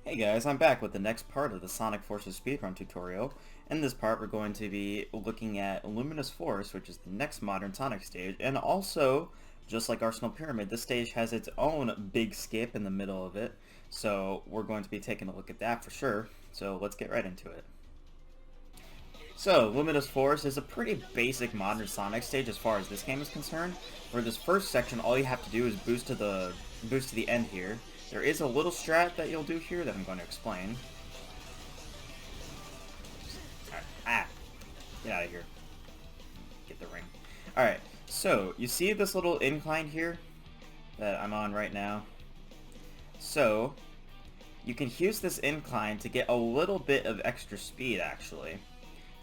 Hey guys, I'm back with the next part of the Sonic Forces speedrun tutorial. In this part we're going to be looking at Luminous Forest, which is the next modern Sonic stage, and also, just like Arsenal Pyramid, this stage has its own big skip in the middle of it, so we're going to be taking a look at that for sure, so let's get right into it. So, Luminous Forest is a pretty basic modern Sonic stage as far as this game is concerned, where this first section all you have to do is boost to the end here. There is a little strat that you'll do here that I'm going to explain. Ah! Get out of here. Get the ring. Alright, so you see this little incline here that I'm on right now? So, you can use this incline to get a little bit of extra speed actually.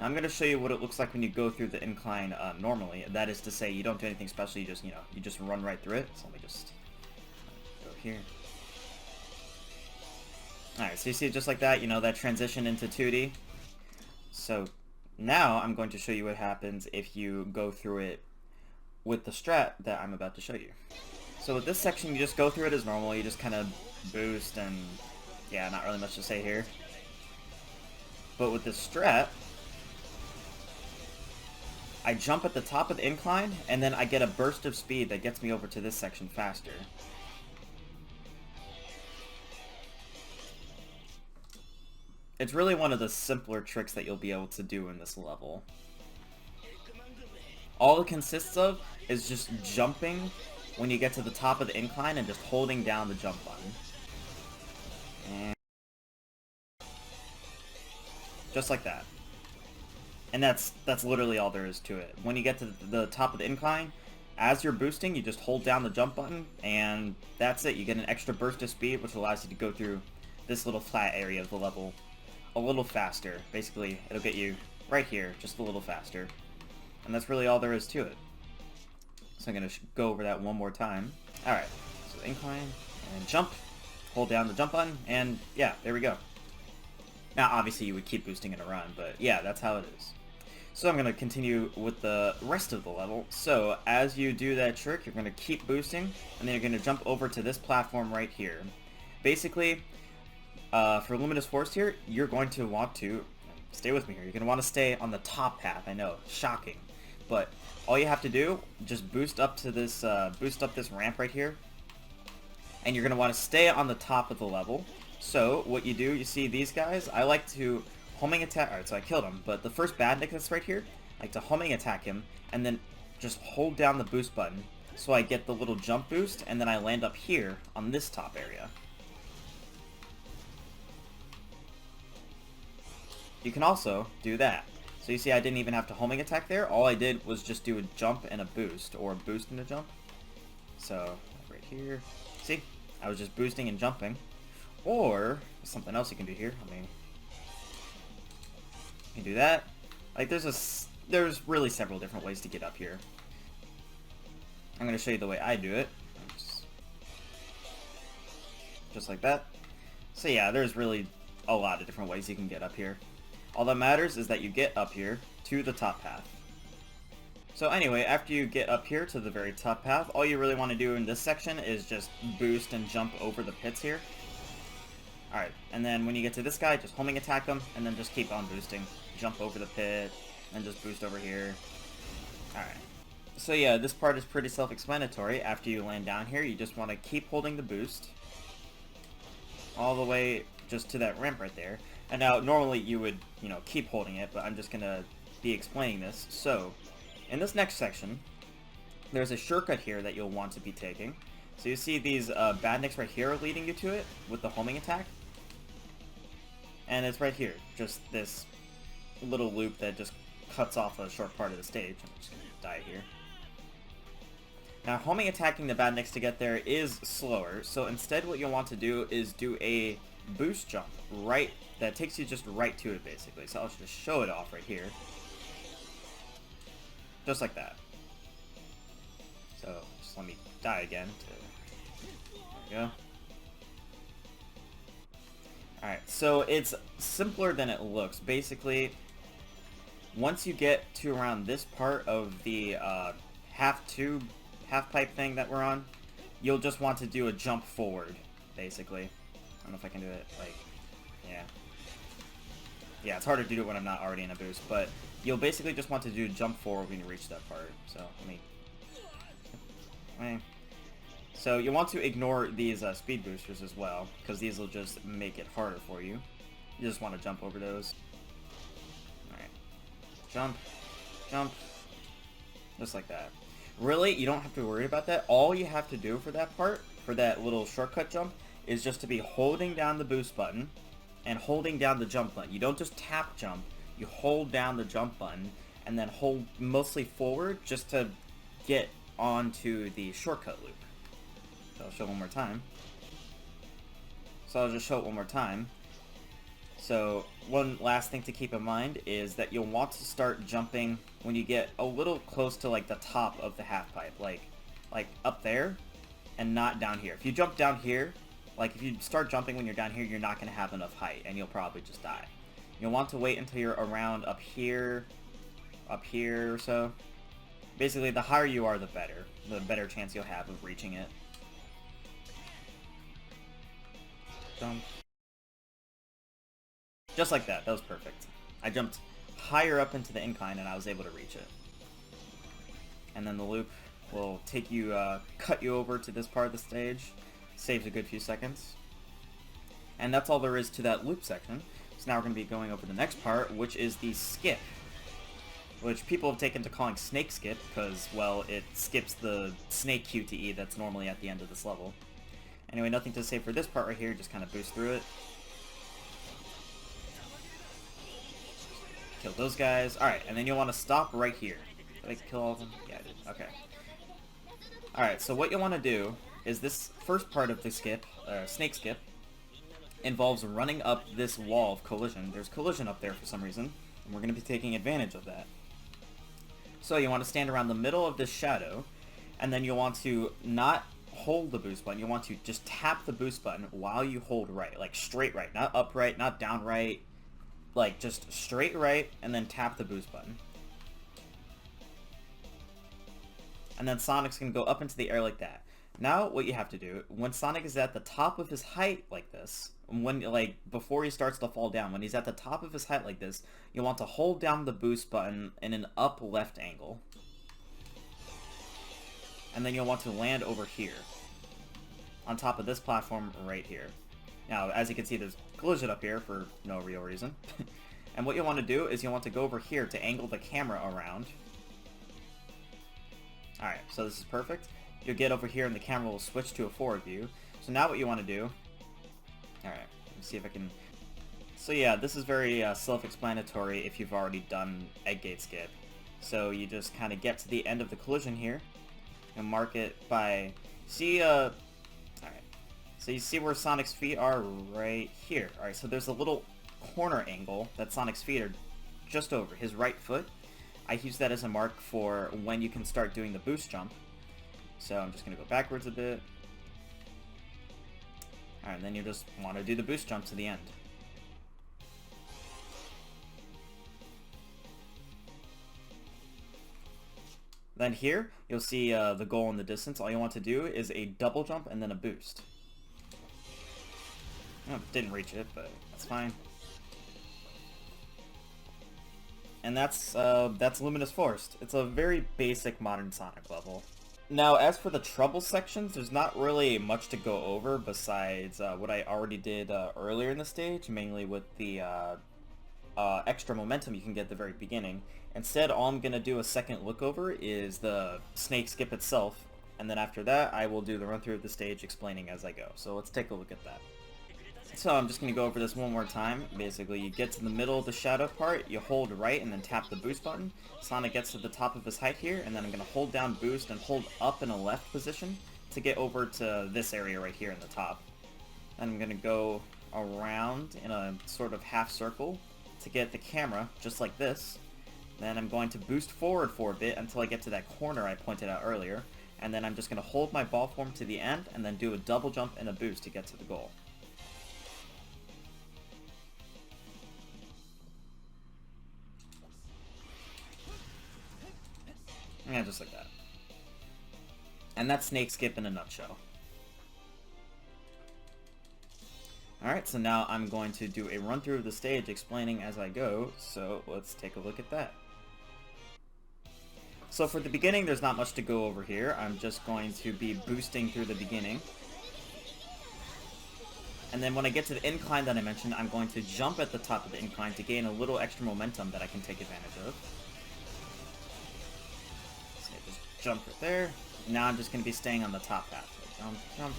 Now I'm going to show you what it looks like when you go through the incline normally. That is to say, you don't do anything special, you just run right through it. So let me just go here. Alright, so you see it just like that, that transition into 2D. So now I'm going to show you what happens if you go through it with the strat that I'm about to show you. So with this section, you just go through it as normal, you just kind of boost and, yeah, not really much to say here. But with this strat, I jump at the top of the incline, and then I get a burst of speed that gets me over to this section faster. It's really one of the simpler tricks that you'll be able to do in this level. All it consists of is just jumping when you get to the top of the incline and just holding down the jump button. And just like that. And that's literally all there is to it. When you get to the top of the incline, as you're boosting, you just hold down the jump button, and that's it. You get an extra burst of speed, which allows you to go through this little flat area of the level a little faster. Basically, it'll get you right here, just a little faster. And that's really all there is to it. So I'm going to go over that one more time. Alright, so incline, and jump, hold down the jump button, and yeah, there we go. Now, obviously, you would keep boosting in a run, but yeah, that's how it is. So I'm going to continue with the rest of the level. So as you do that trick, you're going to keep boosting, and then you're going to jump over to this platform right here. Basically, for Luminous Forest here, you're going to want to, stay with me here, you're going to want to stay on the top path. I know, shocking. But all you have to do, just boost up this ramp right here, and you're going to want to stay on the top of the level. So what you do, you see these guys, I like to homing attack, alright, so I killed him, but the first badnik that's right here, I like to homing attack him, and then just hold down the boost button, so I get the little jump boost, and then I land up here on this top area. You can also do that. So you see I didn't even have to homing attack there, all I did was just do a jump and a boost, or a boost and a jump. So, right here, see, I was just boosting and jumping. Or, something else you can do here, you can do that. Like, there's really several different ways to get up here. I'm going to show you the way I do it. Just like that. So yeah, there's really a lot of different ways you can get up here. All that matters is that you get up here to the top path. So anyway, after you get up here to the very top path, all you really want to do in this section is just boost and jump over the pits here. Alright, and then when you get to this guy, just homing attack him, and then just keep on boosting. Jump over the pit, and just boost over here. Alright. So yeah, this part is pretty self-explanatory. After you land down here, you just want to keep holding the boost all the way just to that ramp right there. And now, normally you would, keep holding it, but I'm just going to be explaining this. So, in this next section, there's a shortcut here that you'll want to be taking. So you see these badniks right here leading you to it with the homing attack. And it's right here, just this little loop that just cuts off a short part of the stage. I'm just going to die here. Now, homing attacking the badniks to get there is slower, so instead what you'll want to do is do a boost jump right, that takes you just right to it basically. So I'll just show it off right here. Just like that. So, just let me die again. There we go. Alright, so it's simpler than it looks. Basically, once you get to around this part of the half pipe thing that we're on, you'll just want to do a jump forward, basically. I don't know if I can do it, like, Yeah. Yeah, it's harder to do it when I'm not already in a boost, but you'll basically just want to do jump forward when you reach that part. So, So you want to ignore these speed boosters as well, because these will just make it harder for you. You just want to jump over those. Alright. Jump. Jump. Just like that. Really, you don't have to worry about that. All you have to do for that part, for that little shortcut jump, is just to be holding down the boost button and holding down the jump button. You don't just tap jump, you hold down the jump button and then hold mostly forward just to get onto the shortcut loop. So I'll show it one more time. So one last thing to keep in mind is that you'll want to start jumping when you get a little close to like the top of the half pipe, like up there and not down here. If you jump down here, like if you start jumping when you're down here, you're not going to have enough height and you'll probably just die. You'll want to wait until you're around up here or so. Basically, the higher you are, the better chance you'll have of reaching it. Jump. Just like that. That was perfect. I jumped higher up into the incline and I was able to reach it. And then the loop will take you, cut you over to this part of the stage. Saves a good few seconds. And that's all there is to that loop section. So now we're going to be going over the next part, which is the skip. Which people have taken to calling snake skip because, well, it skips the snake QTE that's normally at the end of this level. Anyway, nothing to say for this part right here, just kind of boost through it. Kill those guys. Alright, and then you'll want to stop right here. Did I kill all of them? Yeah, I did. Okay. Alright, so what you'll want to do is this first part of the skip, snake skip, involves running up this wall of collision. There's collision up there for some reason, and we're going to be taking advantage of that. So you want to stand around the middle of this shadow, and then you'll want to not hold the boost button. You want to just tap the boost button while you hold right, like straight right, not upright, not down right, like just straight right, and then tap the boost button. And then Sonic's going to go up into the air like that. Now what you have to do, when Sonic is at the top of his height like this, when before he starts to fall down, when he's at the top of his height like this, you want to hold down the boost button in an up left angle. And then you'll want to land over here, on top of this platform right here. Now, as you can see, there's collision up here for no real reason. And what you'll want to do is you'll want to go over here to angle the camera around. Alright, so this is perfect. You'll get over here and the camera will switch to a forward view. So now what you want to do... Alright, let me see if I can... So yeah, this is very self-explanatory if you've already done Egg Gate Skip. So you just kind of get to the end of the collision here and mark it by... See, Alright. So you see where Sonic's feet are right here. Alright, so there's a little corner angle that Sonic's feet are just over, his right foot. I use that as a mark for when you can start doing the boost jump. So I'm just going to go backwards a bit. Alright, and then you just want to do the boost jump to the end. Then here, you'll see the goal in the distance. All you want to do is a double jump and then a boost. Oh, didn't reach it, but that's fine. And that's Luminous Forest. It's a very basic modern Sonic level. Now, as for the trouble sections, there's not really much to go over besides what I already did earlier in the stage, mainly with the extra momentum you can get at the very beginning. Instead, all I'm going to do a second look over is the snake skip itself, and then after that, I will do the run through of the stage explaining as I go. So let's take a look at that. So I'm just going to go over this one more time. Basically, you get to the middle of the shadow part, you hold right and then tap the boost button. Sonic gets to the top of his height here, and then I'm going to hold down boost and hold up in a left position to get over to this area right here in the top. Then I'm going to go around in a sort of half circle to get the camera just like this. Then I'm going to boost forward for a bit until I get to that corner I pointed out earlier. And then I'm just going to hold my ball form to the end and then do a double jump and a boost to get to the goal. Yeah, just like that. And that's Snake Skip in a nutshell. Alright, so now I'm going to do a run through of the stage explaining as I go, so let's take a look at that. So for the beginning, there's not much to go over here. I'm just going to be boosting through the beginning. And then when I get to the incline that I mentioned, I'm going to jump at the top of the incline to gain a little extra momentum that I can take advantage of. So just jump right there. Now I'm just going to be staying on the top path. So jump, jump.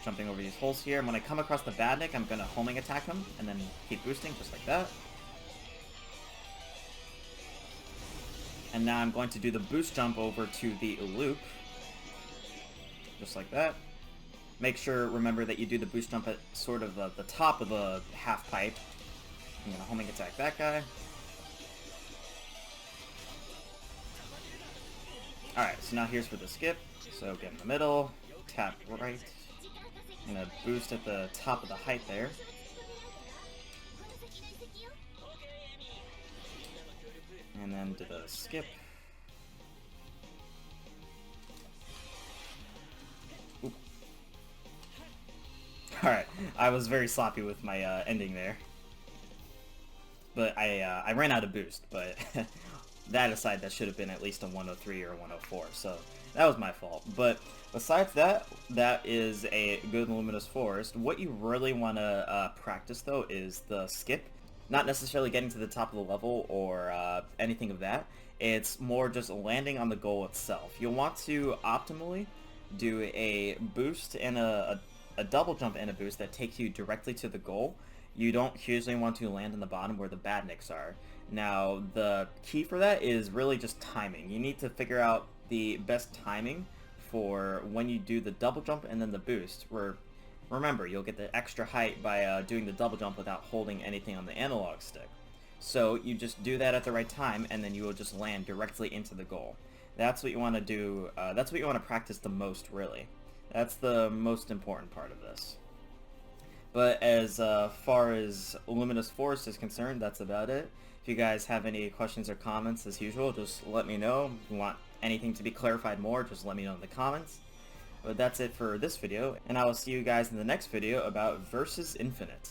Jumping over these holes here. And when I come across the badnik, I'm going to homing attack him, and then keep boosting, just like that. And now I'm going to do the boost jump over to the loop. Just like that. Make sure, remember that you do the boost jump at sort of the top of the half pipe. I'm going to homing attack that guy. Alright, so now here's for the skip. So get in the middle, tap right. I'm going to boost at the top of the height there. And then do the skip. Alright, I was very sloppy with my ending there. But I ran out of boost, but that aside, that should have been at least a 103 or a 104, so that was my fault. But besides that, that is a good Luminous Forest. What you really want to practice, though, is the skip. Not necessarily getting to the top of the level or anything of that. It's more just landing on the goal itself. You'll want to optimally do a boost and a double jump and a boost that takes you directly to the goal. You don't usually want to land on the bottom where the badniks are. Now, the key for that is really just timing. You need to figure out the best timing for when you do the double jump and then the boost. Remember, you'll get the extra height by doing the double jump without holding anything on the analog stick. So you just do that at the right time, and then you will just land directly into the goal. That's what you want to do. That's what you want to practice the most, really. That's the most important part of this. But as far as Luminous Forest is concerned, that's about it. If you guys have any questions or comments, as usual, just let me know. If you want anything to be clarified more, just let me know in the comments. But that's it for this video, and I will see you guys in the next video about Versus Infinite.